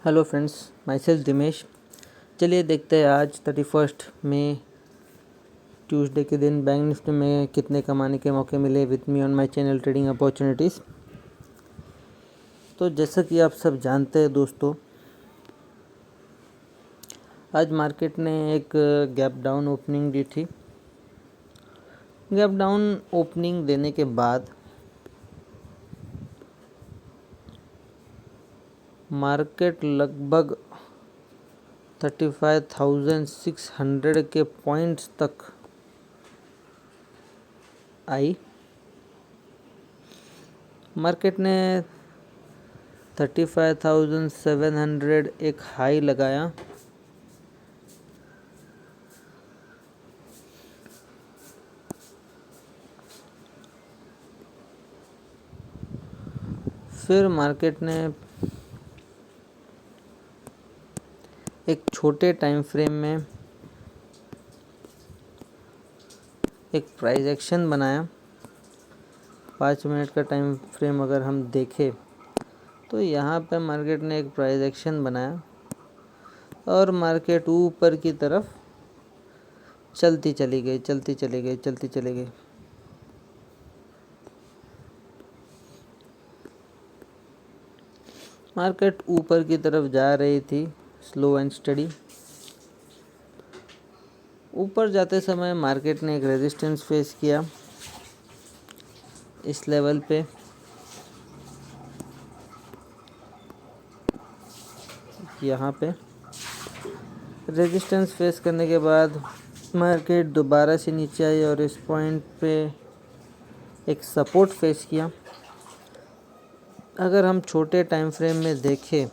Hello friends, myself Dimesh. चलिए देखते हैं आज 31 मई ट्यूसडे के दिन बैंक निफ्टी में कितने कमाने के मौके मिले with me on my channel trading opportunities. तो जैसा कि आप सब जानते हैं दोस्तों, आज मार्केट ने एक गैप डाउन ओपनिंग दी थी। गैप डाउन ओपनिंग देने के बाद मार्केट लगभग 35,600 के पॉइंट्स तक आई। मार्केट ने 35,700 एक हाई लगाया। फिर मार्केट ने एक छोटे टाइम फ्रेम में एक प्राइस एक्शन बनाया। 5 मिनट का टाइम फ्रेम अगर हम देखें तो यहाँ पे मार्केट ने एक प्राइस एक्शन बनाया और मार्केट ऊपर की तरफ चलती चली गई। मार्केट ऊपर की तरफ जा रही थी स्लो एंड स्टडी। ऊपर जाते समय मार्केट ने एक रेजिस्टेंस फेस किया इस लेवल पे। यहाँ पे रेजिस्टेंस फेस करने के बाद मार्केट दोबारा से नीचे आई और इस पॉइंट पे एक सपोर्ट फेस किया। अगर हम छोटे टाइम फ्रेम में देखें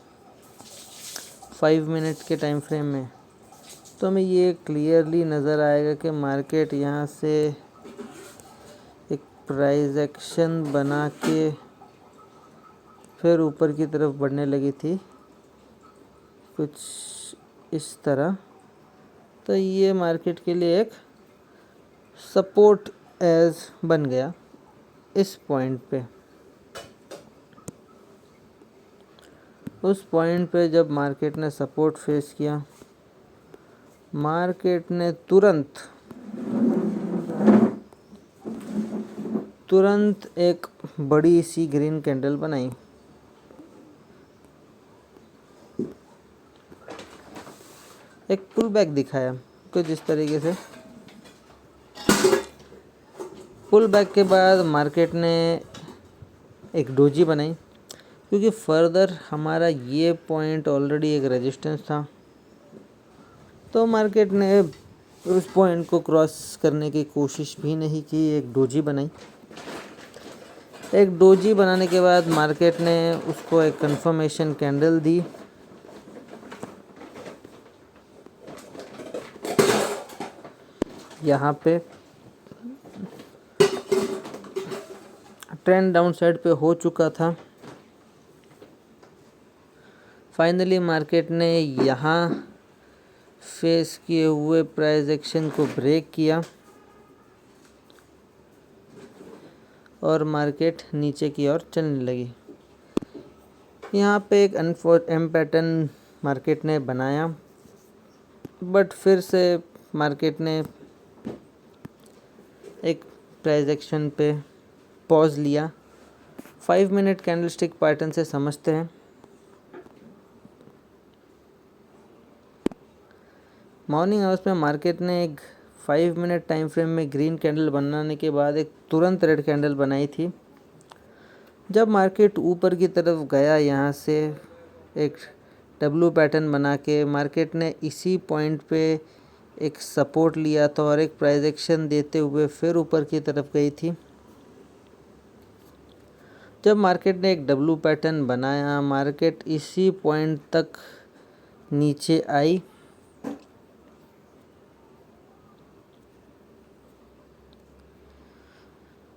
5 मिनट के टाइम फ्रेम में, तो हमें ये क्लियरली नज़र आएगा कि मार्केट यहाँ से एक प्राइस एक्शन बना के फिर ऊपर की तरफ बढ़ने लगी थी कुछ इस तरह। तो ये मार्केट के लिए एक सपोर्ट एज बन गया इस पॉइंट पे। उस पॉइंट पे जब मार्केट ने सपोर्ट फेस किया, मार्केट ने तुरंत एक बड़ी सी ग्रीन कैंडल बनाई। एक पुल बैक दिखाया कुछ इस तरीके से। पुल बैक के बाद मार्केट ने एक डोजी बनाई, क्योंकि फर्दर हमारा ये पॉइंट ऑलरेडी एक रेजिस्टेंस था। तो मार्केट ने उस पॉइंट को क्रॉस करने की कोशिश भी नहीं की, एक डोजी बनाई। एक डोजी बनाने के बाद मार्केट ने उसको एक कंफर्मेशन कैंडल दी। यहाँ पे ट्रेंड डाउन साइड पे हो चुका था। फाइनली मार्केट ने यहाँ फेस किए हुए प्राइस एक्शन को ब्रेक किया और मार्केट नीचे की ओर चलने लगी। यहाँ पे एक एम पैटर्न मार्केट ने बनाया, बट फिर से मार्केट ने एक प्राइस एक्शन पे पॉज लिया। 5 मिनट कैंडलस्टिक पैटर्न से समझते हैं। मॉर्निंग आवर्स में मार्केट ने एक 5 मिनट टाइम फ्रेम में ग्रीन कैंडल बनाने के बाद एक तुरंत रेड कैंडल बनाई थी। जब मार्केट ऊपर की तरफ गया, यहाँ से एक डब्ल्यू पैटर्न बना के मार्केट ने इसी पॉइंट पे एक सपोर्ट लिया था और एक प्राइस एक्शन देते हुए फिर ऊपर की तरफ गई थी। जब मार्केट ने एक डब्ल्यू पैटर्न बनाया, मार्केट इसी पॉइंट तक नीचे आई।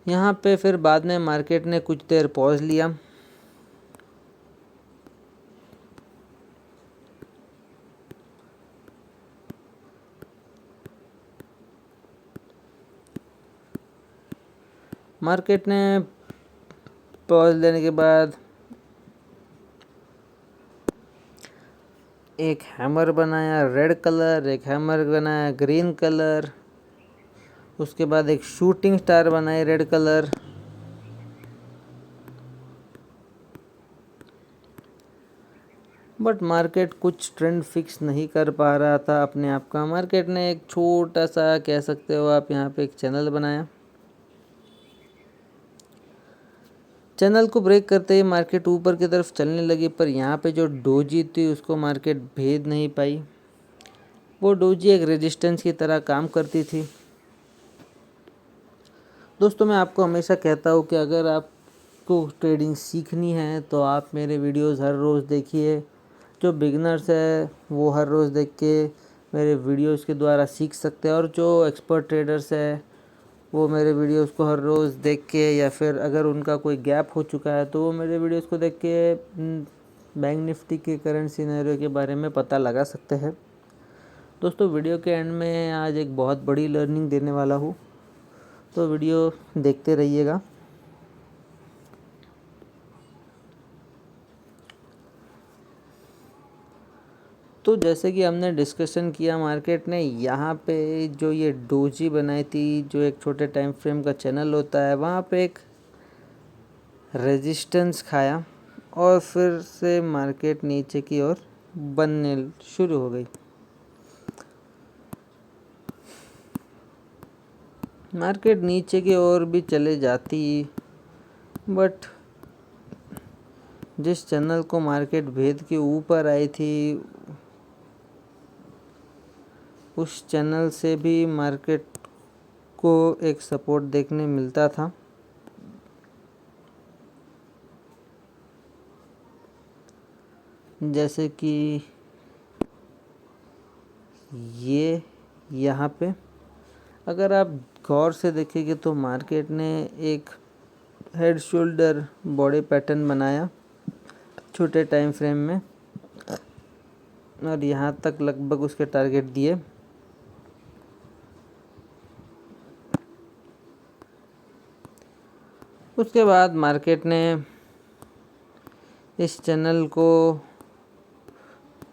यहाँ पे फिर बाद में मार्केट ने कुछ देर पॉज लिया। मार्केट ने पॉज लेने के बाद एक हैमर बनाया रेड कलर, एक हैमर बनाया ग्रीन कलर, उसके बाद एक शूटिंग स्टार बनाई रेड कलर। बट मार्केट कुछ ट्रेंड फिक्स नहीं कर पा रहा था अपने आप का। मार्केट ने एक छोटा सा, कह सकते हो आप, यहाँ पे एक चैनल बनाया। चैनल को ब्रेक करते ही मार्केट ऊपर की तरफ चलने लगी, पर यहाँ पे जो डोजी थी उसको मार्केट भेद नहीं पाई। वो डोजी एक रेजिस्टेंस की तरह काम करती थी। दोस्तों, मैं आपको हमेशा कहता हूँ कि अगर आपको ट्रेडिंग सीखनी है तो आप मेरे वीडियोस हर रोज़ देखिए। जो बिगिनर्स है वो हर रोज़ देख के मेरे वीडियोस के द्वारा सीख सकते हैं, और जो एक्सपर्ट ट्रेडर्स है वो मेरे वीडियोस को हर रोज़ देख के, या फिर अगर उनका कोई गैप हो चुका है तो वो मेरे वीडियोस को देख के बैंक निफ्टी के करंट सिनेरियो के बारे में पता लगा सकते हैं। दोस्तों, वीडियो के एंड में आज एक बहुत बड़ी लर्निंग देने वाला हूँ, तो वीडियो देखते रहिएगा। तो जैसे कि हमने डिस्कशन किया, मार्केट ने यहाँ पे जो ये डोजी बनाई थी, जो एक छोटे टाइम फ्रेम का चैनल होता है, वहाँ पे एक रेजिस्टेंस खाया और फिर से मार्केट नीचे की ओर बनने शुरू हो गई। मार्केट नीचे की ओर भी चले जाती, बट जिस चैनल को मार्केट भेद के ऊपर आई थी उस चैनल से भी मार्केट को एक सपोर्ट देखने मिलता था। जैसे कि ये यहाँ पे अगर आप गौर से देखेंगे तो मार्केट ने एक हेड शोल्डर बॉडी पैटर्न बनाया छोटे टाइम फ्रेम में, और यहाँ तक लगभग उसके टारगेट दिए। उसके बाद मार्केट ने इस चैनल को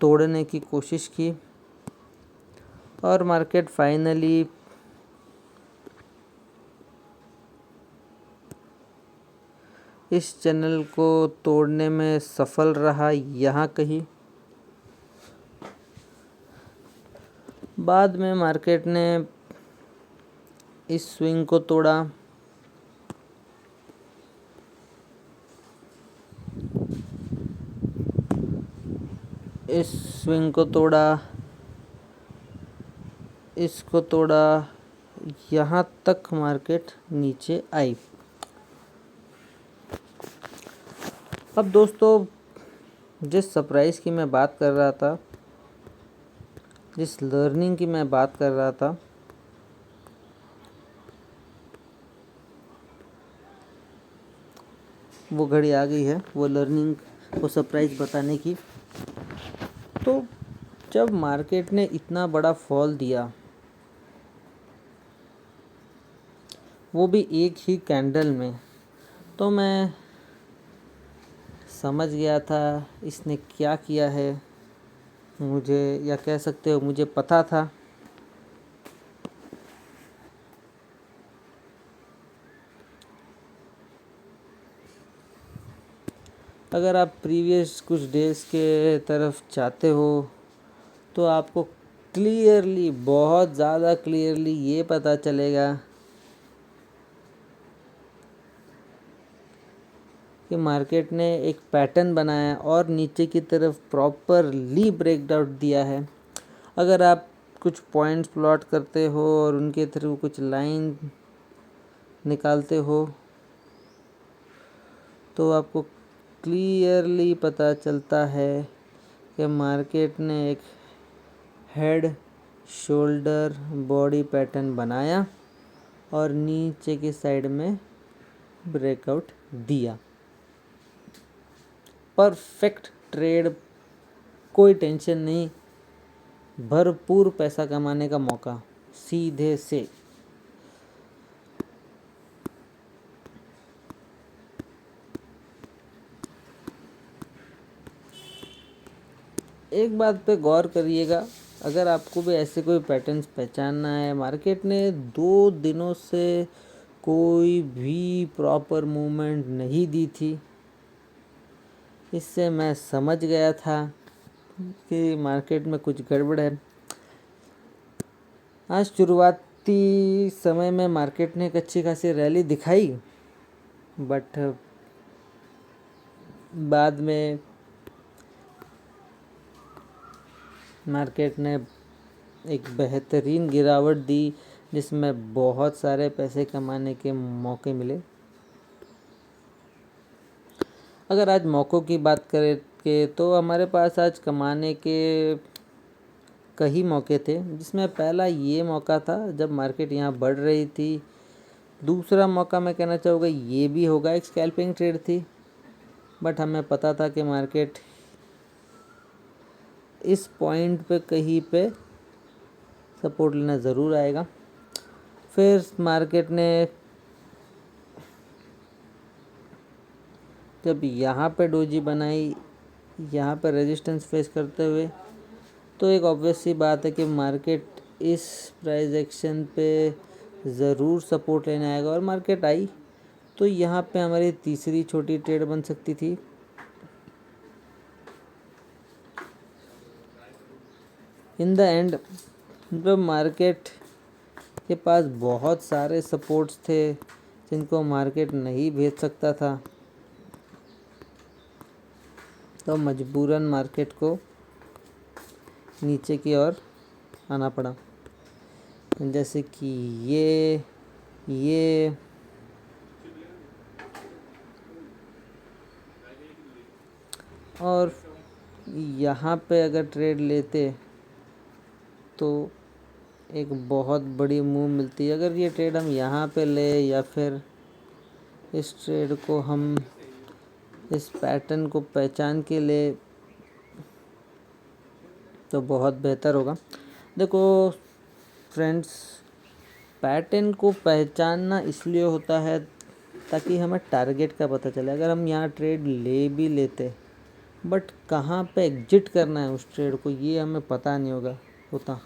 तोड़ने की कोशिश की और मार्केट फाइनली इस चैनल को तोड़ने में सफल रहा यहाँ कहीं। बाद में मार्केट ने इस स्विंग को तोड़ा, इस स्विंग को तोड़ा, इसको तोड़ा, यहाँ तक मार्केट नीचे आई। अब दोस्तों, जिस सरप्राइज़ की मैं बात कर रहा था, जिस लर्निंग की मैं बात कर रहा था, वो घड़ी आ गई है, वो लर्निंग, वो सरप्राइज़ बताने की। तो जब मार्केट ने इतना बड़ा फॉल दिया, वो भी एक ही कैंडल में, तो मैं समझ गया था इसने क्या किया है। मुझे, या कह सकते हो मुझे पता था। अगर आप प्रीवियस कुछ डेज के तरफ जाते हो तो आपको क्लियरली, बहुत ज़्यादा क्लियरली ये पता चलेगा कि मार्केट ने एक पैटर्न बनाया और नीचे की तरफ प्रॉपरली ब्रेकडाउन दिया है। अगर आप कुछ पॉइंट्स प्लॉट करते हो और उनके थ्रू कुछ लाइन निकालते हो तो आपको क्लियरली पता चलता है कि मार्केट ने एक हेड शोल्डर बॉडी पैटर्न बनाया और नीचे की साइड में ब्रेकआउट दिया। परफेक्ट ट्रेड, कोई टेंशन नहीं, भरपूर पैसा कमाने का मौका सीधे से। एक बात पे गौर करिएगा, अगर आपको भी ऐसे कोई पैटर्न्स पहचानना है, मार्केट ने 2 दिनों से कोई भी प्रॉपर मूवमेंट नहीं दी थी, इससे मैं समझ गया था कि मार्केट में कुछ गड़बड़ है। आज शुरुआती समय में मार्केट ने एक अच्छी खासी रैली दिखाई, बट बाद में मार्केट ने एक बेहतरीन गिरावट दी, जिसमें बहुत सारे पैसे कमाने के मौके मिले। अगर आज मौक़ों की बात करें के तो हमारे पास आज कमाने के कई मौके थे, जिसमें पहला ये मौका था जब मार्केट यहाँ बढ़ रही थी। दूसरा मौका मैं कहना चाहूँगा ये भी होगा, एक स्कैल्पिंग ट्रेड थी, बट हमें पता था कि मार्केट इस पॉइंट पे कहीं पे सपोर्ट लेना ज़रूर आएगा। फिर मार्केट ने जब यहाँ पे डोजी बनाई, यहाँ पे रेजिस्टेंस फेस करते हुए, तो एक ऑब्वियस सी बात है कि मार्केट इस प्राइस एक्शन पे ज़रूर सपोर्ट लेने आएगा, और मार्केट आई तो यहाँ पे हमारी तीसरी छोटी ट्रेड बन सकती थी। इन द एंड जब मार्केट के पास बहुत सारे सपोर्ट्स थे जिनको मार्केट नहीं भेज सकता था, तो मजबूरन मार्केट को नीचे की ओर आना पड़ा। जैसे कि ये और यहाँ पे अगर ट्रेड लेते तो एक बहुत बड़ी मूव मिलती। अगर ये ट्रेड हम यहाँ पे ले या फिर इस ट्रेड को हम इस पैटर्न को पहचान के ले तो बहुत बेहतर होगा। देखो फ्रेंड्स, पैटर्न को पहचानना इसलिए होता है ताकि हमें टारगेट का पता चले। अगर हम यहाँ ट्रेड ले भी लेते बट कहाँ पे एग्जिट करना है उस ट्रेड को, ये हमें पता नहीं होता।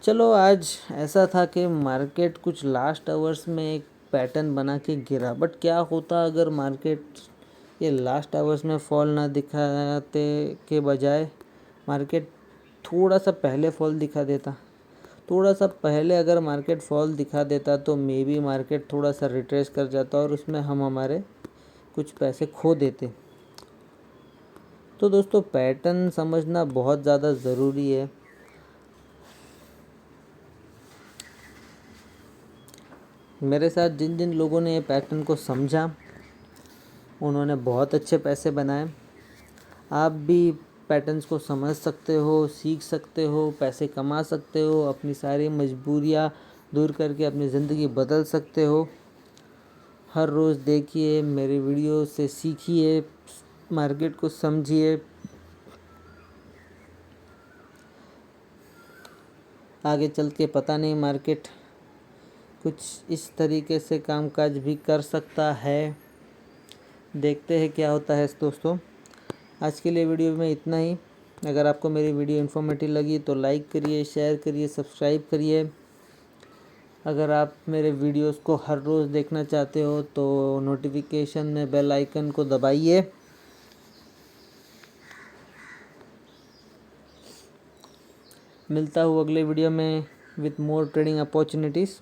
चलो आज ऐसा था कि मार्केट कुछ लास्ट आवर्स में एक पैटर्न बना के गिरा, बट क्या होता अगर मार्केट ये लास्ट आवर्स में फॉल ना दिखाते के बजाय मार्केट थोड़ा सा पहले फॉल दिखा देता। थोड़ा सा पहले अगर मार्केट फॉल दिखा देता तो मे बी मार्केट थोड़ा सा रिट्रेस कर जाता और उसमें हम हमारे कुछ पैसे खो देते। तो दोस्तों पैटर्न समझना बहुत ज़्यादा ज़रूरी है। मेरे साथ जिन जिन लोगों ने ये पैटर्न को समझा उन्होंने बहुत अच्छे पैसे बनाए। आप भी पैटर्न्स को समझ सकते हो, सीख सकते हो, पैसे कमा सकते हो, अपनी सारी मजबूरियाँ दूर करके अपनी ज़िंदगी बदल सकते हो। हर रोज़ देखिए मेरे वीडियो से सीखिए, मार्केट को समझिए, आगे चल के पता नहीं मार्केट कुछ इस तरीके से कामकाज भी कर सकता है। देखते हैं क्या होता है दोस्तों। आज के लिए वीडियो में इतना ही। अगर आपको मेरी वीडियो इन्फॉर्मेटिव लगी तो लाइक करिए, शेयर करिए, सब्सक्राइब करिए। अगर आप मेरे वीडियोस को हर रोज़ देखना चाहते हो तो नोटिफिकेशन में बेल आइकन को दबाइए। मिलता हूँ अगले वीडियो में विथ मोर ट्रेडिंग अपॉर्चुनिटीज़।